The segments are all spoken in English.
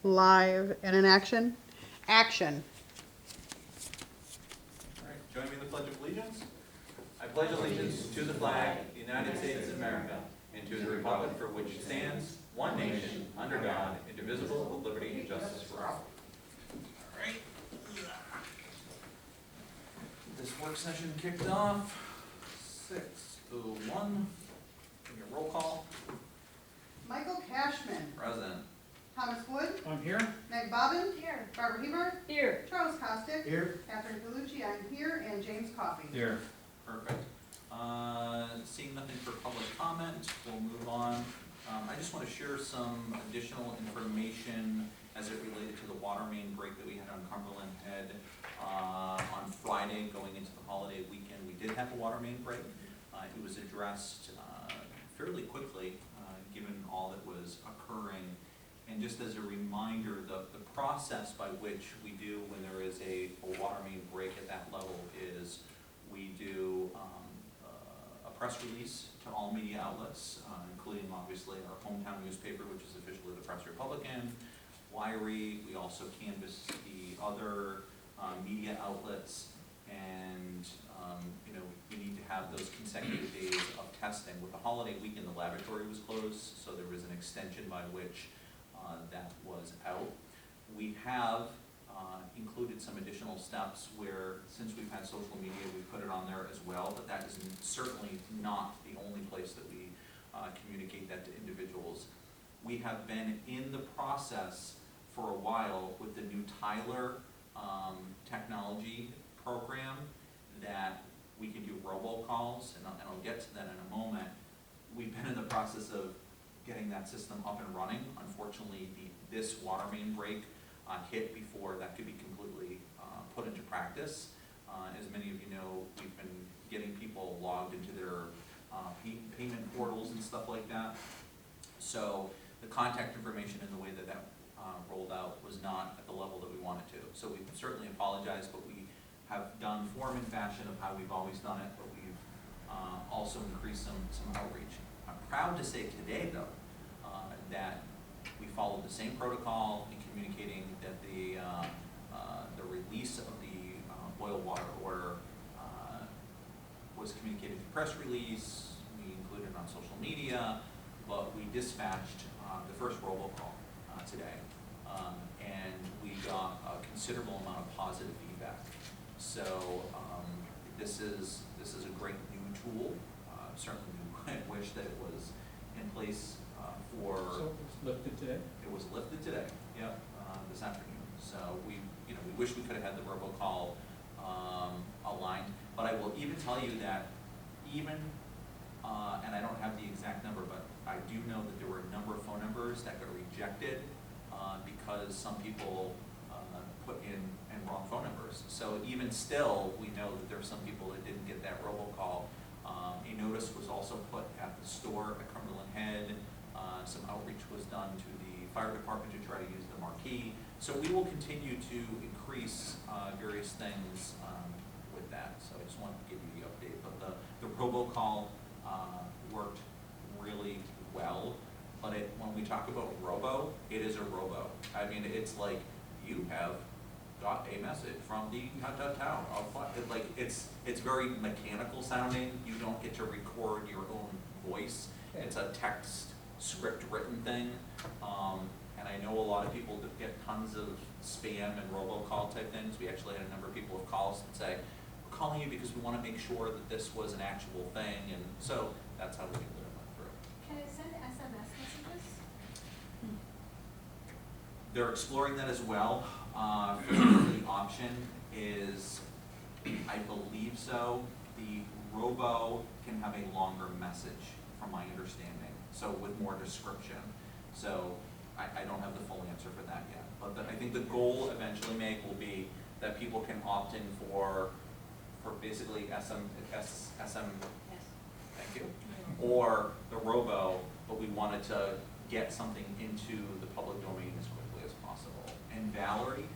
live and in action. Action. All right, join me in the Pledge of Allegiance. I pledge allegiance to the flag of the United States of America and to the republic for which it stands, one nation, under God, indivisible, with liberty and justice for all. All right. This work session kicked off. 6:01. Give me a roll call. Michael Cashman. Present. Thomas Wood. I'm here. Meg Bobbin. Here. Barbara Hebert. Here. Charles Costick. Here. Catherine Galucci, I'm here, and James Coffey. Here. Perfect. Seeing nothing for public comment, we'll move on. I just want to share some additional information as it related to the water main break that we had on Cumberland Head on Friday going into the holiday weekend. We did have a water main break. It was addressed fairly quickly given all that was occurring. And just as a reminder, the process by which we do when there is a water main break at that level is we do a press release to all media outlets, including obviously our hometown newspaper, which is officially the Press Republican, Wiry. We also canvass the other media outlets, and we need to have those consecutive days of testing. With the holiday weekend, the laboratory was closed, so there was an extension by which that was out. We have included some additional steps where, since we've had social media, we put it on there as well, but that is certainly not the only place that we communicate that to individuals. We have been in the process for a while with the new Tyler technology program that we can do robocalls, and I'll get to that in a moment. We've been in the process of getting that system up and running. Unfortunately, this water main break hit before that could be completely put into practice. As many of you know, we've been getting people logged into their payment portals and stuff like that. So the contact information and the way that rolled out was not at the level that we wanted to. So we certainly apologize, but we have done form and fashion of how we've always done it, but we've also increased some outreach. I'm proud to say today, though, that we followed the same protocol in communicating that the release of the boil water order was communicated through press release. We included it on social media, but we dispatched the first robocall today, and we got a considerable amount of positive feedback. So this is a great new tool. Certainly, we wish that it was in place for. So it's lifted today? It was lifted today. Yep, this afternoon. So we wish we could have had the robocall aligned. But I will even tell you that even, and I don't have the exact number, but I do know that there were a number of phone numbers that got rejected because some people put in wrong phone numbers. So even still, we know that there are some people that didn't get that robocall. A notice was also put at the store at Cumberland Head. Some outreach was done to the fire department to try to use the marquee. So we will continue to increase various things with that. So I just wanted to give you the update. But the robocall worked really well. But when we talk about robo, it is a robo. I mean, it's like you have got a message from the town. Like it's very mechanical sounding. You don't get to record your own voice. It's a text script written thing. And I know a lot of people get tons of spam and robocall type things. We actually had a number of people have called us and say, we're calling you because we want to make sure that this was an actual thing. And so that's how we went through. Can it send SMS messages? They're exploring that as well. The option is, I believe so. The robo can have a longer message, from my understanding, so with more description. So I don't have the full answer for that yet. But I think the goal eventually, Meg, will be that people can opt in for basically SM, Yes. thank you, or the robo, but we wanted to get something into the public domain as quickly as possible. And Valerie,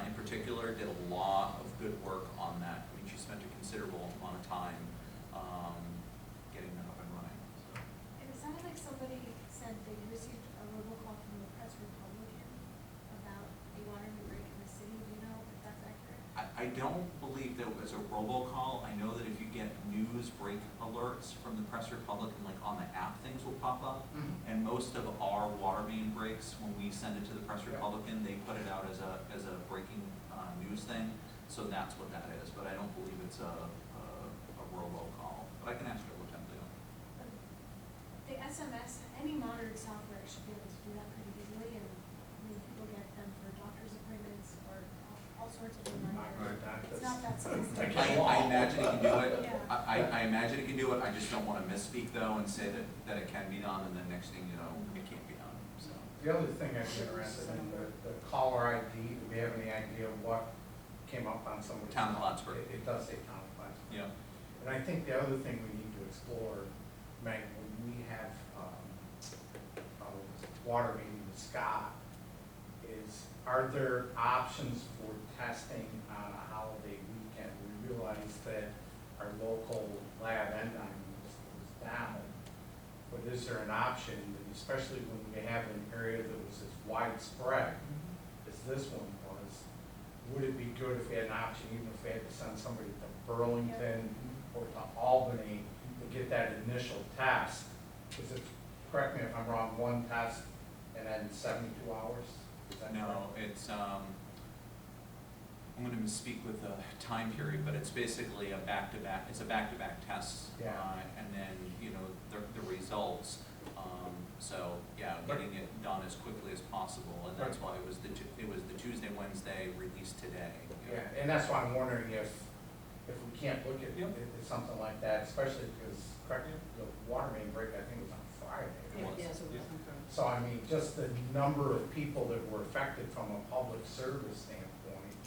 in particular, did a lot of good work on that. I mean, she spent a considerable amount of time getting that up and running. So. It sounded like somebody said they received a robocall from the Press Republican I don't believe there was a robocall. I know that if you get news break alerts from the Press Republic and like on the app, things will pop up. And most of our water main breaks, when we send it to the Press Republican, they put it out as a breaking news thing. So that's what that is. But I don't believe it's a robocall. But I can ask her what time they are. The SMS, any modern software should be able to do that pretty easily, and people get them for doctor's appointments or all sorts of reminders. It's not that sensitive. I imagine it can do it. Yeah. I imagine it can do it. I just don't want to misspeak though and say that it can be done, and then next thing you know, it can't be done. So. The other thing I'd be interested in, the caller ID, do we have any idea of what came up on somebody's? Town of Plattsburgh. It does say Town of Plattsburgh. Yeah. And I think the other thing we need to explore, Meg, when we have, water meeting with Scott, is are there options for testing on a holiday weekend? We realize that our local lab enzyme was down, but is there an option, especially when we have an area that was as widespread as this one was, would it be good if we had an option, even if we had to send somebody to Burlington or to Albany to get that initial test? Is it, correct me if I'm wrong, one test and then 72 hours? Is that No, correct? it's, I'm gonna misspeak with the time period, but it's basically a back-to-back, it's a back-to-back test. Yeah. And then, you know, the results, so, yeah, getting it done as quickly as possible, and that's why it was the Tuesday, Wednesday release today. Yeah, and that's why I'm wondering if we can't look at, Yep. at something like that, especially because, correct me, the water main break, I think, was on Friday. It was. Yes, it was. So I mean, just the number of people that were affected from a public service standpoint,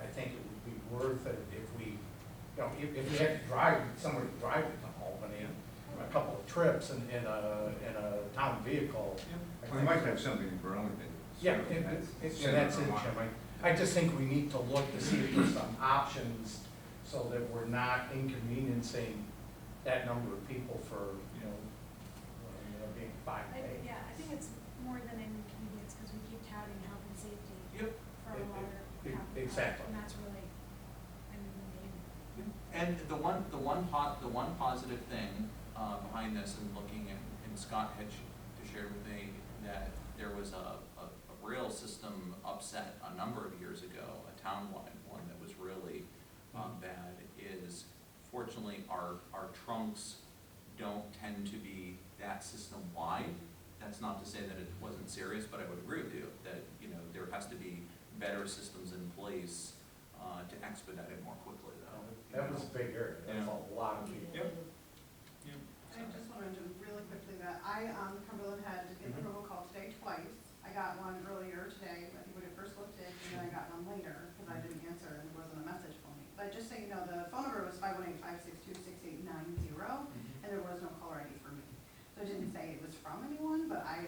I think it would be worth it if we, you know, if we had to drive, somebody to drive it to Albany, a couple of trips in a town vehicle. I We think- might have something in Burlington. Yeah, and that's it, Jim. I just think we need to look to see if there's some options so that we're not inconveniencing that number of people for, being 5 days. Yeah, I think it's more than an inconvenience, because we keep touting health and safety Yep. for our water. Exactly. And that's really, I mean, the main. And the one positive thing behind this, and looking at, and Scott had shared with me that there was a rail system upset a number of years ago, a townwide one that was really bad, is fortunately our trunks don't tend to be that system-wide. That's not to say that it wasn't serious, but I would agree with you that, you know, there has to be better systems in place to expedite it more quickly though. That was a big area. That's a lot of people. Yep. I just want to mention really quickly that Cumberland had an robocall today twice. I got one earlier today, I think when I first looked at it, and then I got one later, because I didn't answer and there wasn't a message for me. But just so you know, the phone number was 518-562-6890, and there was no caller ID for me. So it didn't say it was from anyone, but I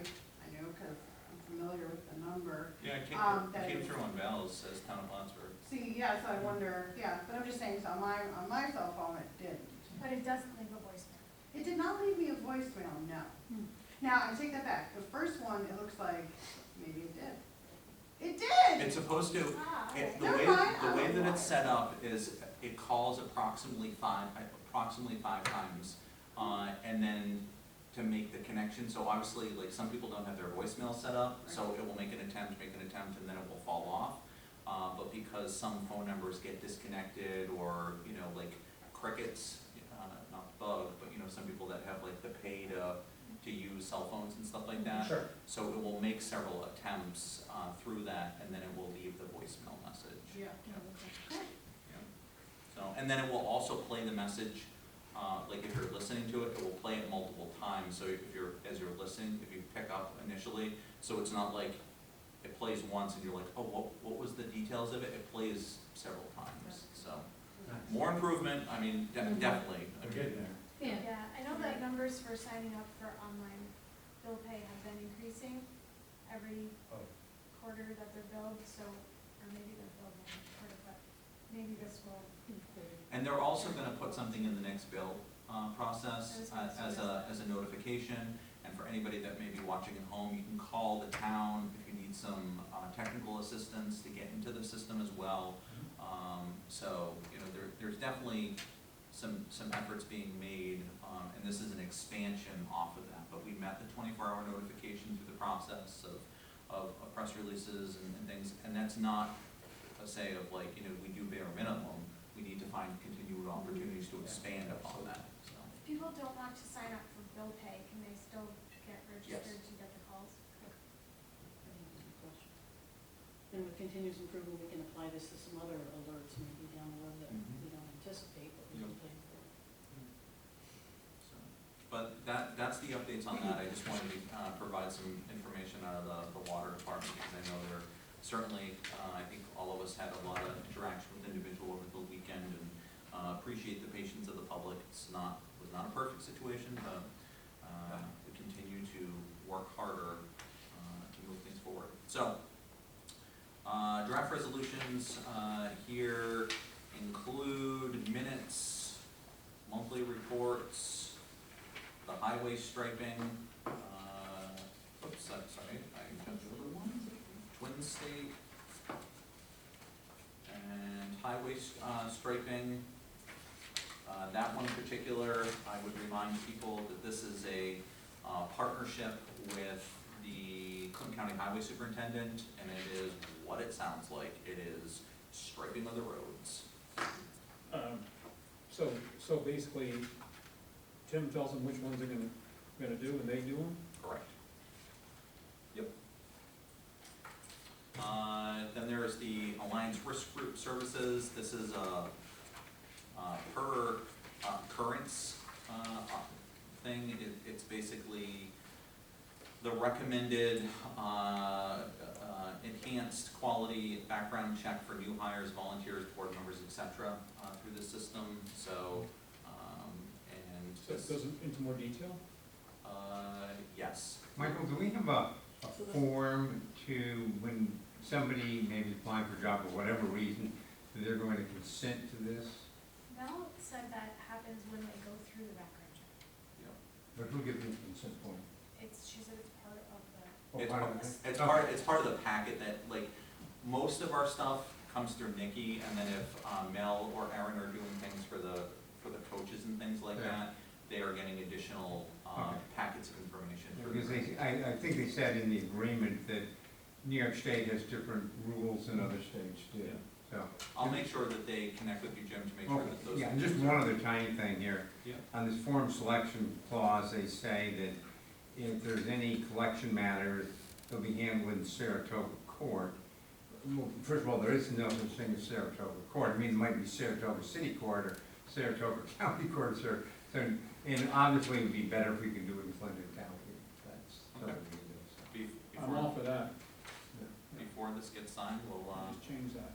knew because I'm familiar with the number. Yeah, it that came is- through on Val's as Town of Plattsburgh. See, yeah, so I wonder, yeah, but I'm just saying, so on my cell phone, it didn't. But it doesn't leave a voicemail. It did not leave me a voicemail, no. Now, I take that back. The first one, it looks like maybe it did. It did! It's supposed to, Ah, the Never way, mind, the I'm way a that liar. it's set up is it calls approximately five times, and then to make the connection, so obviously, like, some people don't have their voicemail set up, so it will make an attempt, and then it will fall off. But because some phone numbers get disconnected, or, you know, like crickets, not bug, but, you know, some people that have like the pay to use cell phones and stuff like that. Sure. So it will make several attempts through that, and then it will leave the voicemail message. Yeah. Yeah. So, and then it will also play the message, like if you're listening to it, it will play it multiple times. So as you're listening, if you pick up initially, so it's not like it plays once and you're like, oh, what was the details of it? It plays several times, so. More improvement, I mean, definitely. I We're mean, getting there. Yeah, I know that numbers for signing up for online bill pay have been increasing every Oh. quarter that they're billed, so, or maybe they're billed every quarter, but maybe this will. And they're also gonna put something in the next bill process I was gonna as a notification. And for anybody that may be watching at home, you can call the town if you need some technical assistance to get into the system as well. So, you know, there's definitely some efforts being made, and this is an expansion off of that. But we met the 24-hour notification through the process of press releases and things, and that's not a say of like, you know, we do bare minimum. We need to find continued opportunities to expand upon that, so. If people don't want to sign up for bill pay, can they still get registered to get the calls? And with continuous improvement, we can apply this to some other alerts maybe down the road that we don't anticipate, but we can plan for. So, but that's the updates on that. I just wanted to provide some information out of the water department, because I know they're certainly, I think all of us had a lot of interaction with individuals over the weekend, and appreciate the patience of the public. Was not a perfect situation, but we continue to work harder to move things forward. So, draft resolutions here include minutes, monthly reports, the highway striping, oops, sorry, I jumped over one, Twin State, and highway striping. That one in particular, I would remind people that this is a partnership with the Clinton County Highway Superintendent, and it is what it sounds like. It is striping of the roads. So basically, Tim tells them which ones they're gonna do, and they do them? Correct. Yep. Then there's the Alliance Risk Group Services. This is a per occurrence thing. It's basically the recommended enhanced quality background check for new hires, volunteers, board members, etc. Through the system. So, and So it goes into more detail? yes. Michael, do we have a form to, when somebody maybe applying for a job for whatever reason, that they're going to consent to this? Mel said that happens when they go through the background check. But who gives them consent form? She said it's part of the. It's part of the packet that, like, most of our stuff comes through Nikki, and then if Mel or Aaron are doing things for the coaches and things like that, they are getting additional packets of information. Because I think they said in the agreement that New York State has different rules than other states do. Yeah. So I'll make sure that they connect with you, Jim, to make sure that those. yeah, and just one other tiny thing here. Yeah. On this form selection clause, they say that if there's any collection matters, they'll be handled in Saratoga Court. Well, first of all, there is no such thing as Saratoga Court. I mean, it might be Saratoga City Court or Saratoga County Court, and obviously it would be better if we could do it in Clinton County. That's Okay. something we can do. I'm all for that, Before this gets signed, we'll just change that.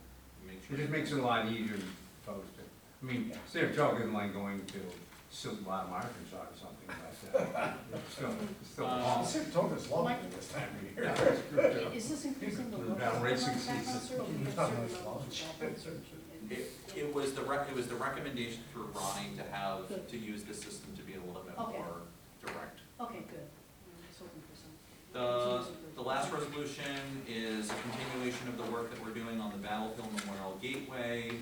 make It sure. just makes it a lot easier to post it. I mean, Saratoga isn't like going to Silk Bottom, Arkansas or something like that. It's still long. Saratoga's lovely this time of year. Yeah, it's good, too. Is this increasing the People local down government racing background season. search, or do you have certain levels of background? It was the recommendation through Ronnie to have, to use the system to be a little bit Okay. more direct. Okay, good. I'm just hoping for some. The last resolution is a continuation of the work that we're doing on the Battlefield Memorial Gateway.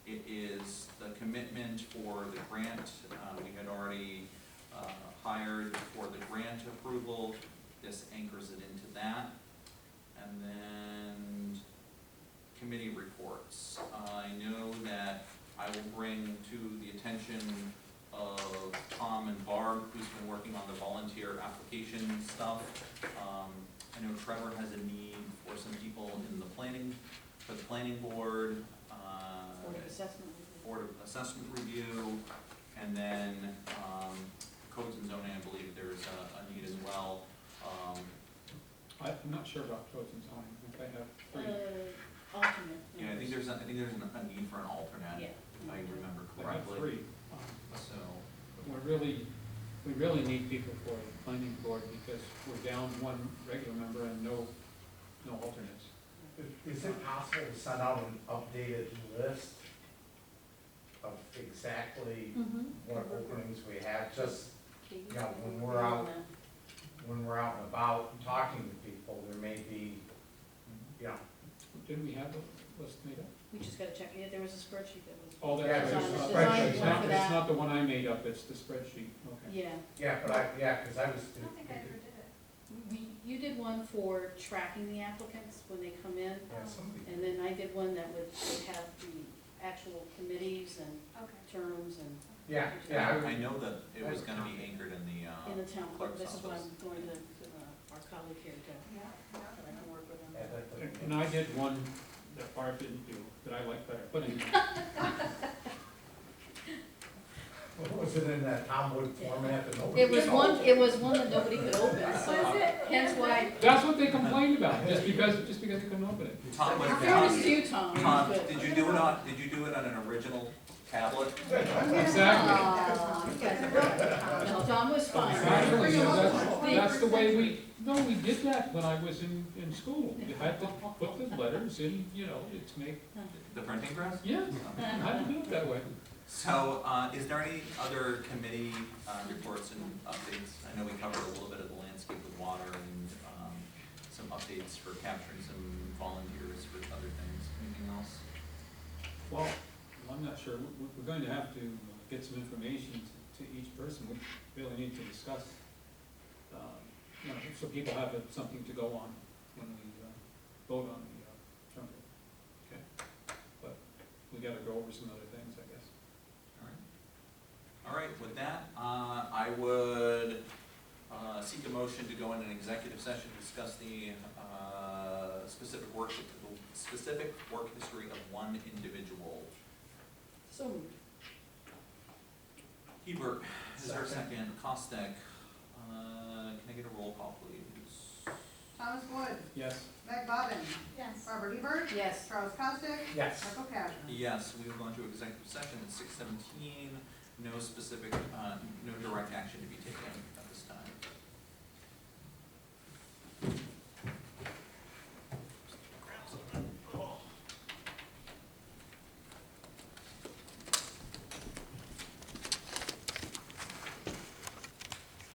It is the commitment for the grant. We had already hired for the grant approval. This anchors it into that. And then committee reports. I know that I will bring to the attention of Tom and Barb, who's been working on the volunteer application stuff. I know Trevor has a need for some people in the for the planning board, Board of assessment review. board of assessment review, and then, codes and zoning, I believe there's a need as well. I'm not sure about codes and zoning, if they have three. Alternate. Yeah, I think there's a need for an alternate, Yeah. if I remember They have correctly. three. So, We really need people for the planning board, because we're down one regular member and no alternates. Is it possible to send out an updated list of exactly what openings we have, just, you know, when we're out and about and talking to people, there may be, you know. Didn't we have was made up? We just gotta check, yeah, there was a spreadsheet that was. Oh, Yeah, that's there's right. a It's spreadsheet. not- for It's that. not the one I made up, it's the spreadsheet, okay. Yeah, Yeah, but cause I was. I don't think I ever did it. you did one for tracking the applicants when they come in, Yeah, somebody. and then I did one that would have the actual committees and Okay. terms and Yeah, yeah. I know that it was gonna be anchored in the, in the town clerk. clerk's This is what office. I'm going to, our colleague here to, Yeah, that I can work with Yeah, them. that- And I did one that Barb didn't do, that I like better, but anyway. What was it in that Tom Wood format that nobody? It was could one, open? it was one that nobody could open, so Was it? hence why, That's what they complained about, just because they couldn't open it. Tom, in what, fairness to you, Tom, Tom, but. did you do it on an original tablet? Exactly. Aw, you guys are right. No, Tom was fine. Actually, Bring 'em up. that's the way we did that when I was in school. You had to put the letters in, to make, The printing press? yeah, you had to do it that way. So, is there any other committee, reports and updates? I know we covered a little bit of the landscape with water and, some updates for capturing some volunteers for other things. Anything else? Well, I'm not sure, we're going to have to get some information to each person, we really need to discuss, so people have something to go on when we vote on the trumpet. Okay. But we gotta go over some other things, I guess. All right, with that, I would seek a motion to go in an executive session to discuss the specific work history of one individual. So moved. Hebert, is there a Second. second? Costek, can I get a roll call, please? Thomas Wood, Yes. Meg Bobbin, Yes. Robert Hebert, Yes. Charles Costick, Yes. Michael Cashman. Yes, we will go into executive session at 6:17. No specific, no direct action to be taken at this time.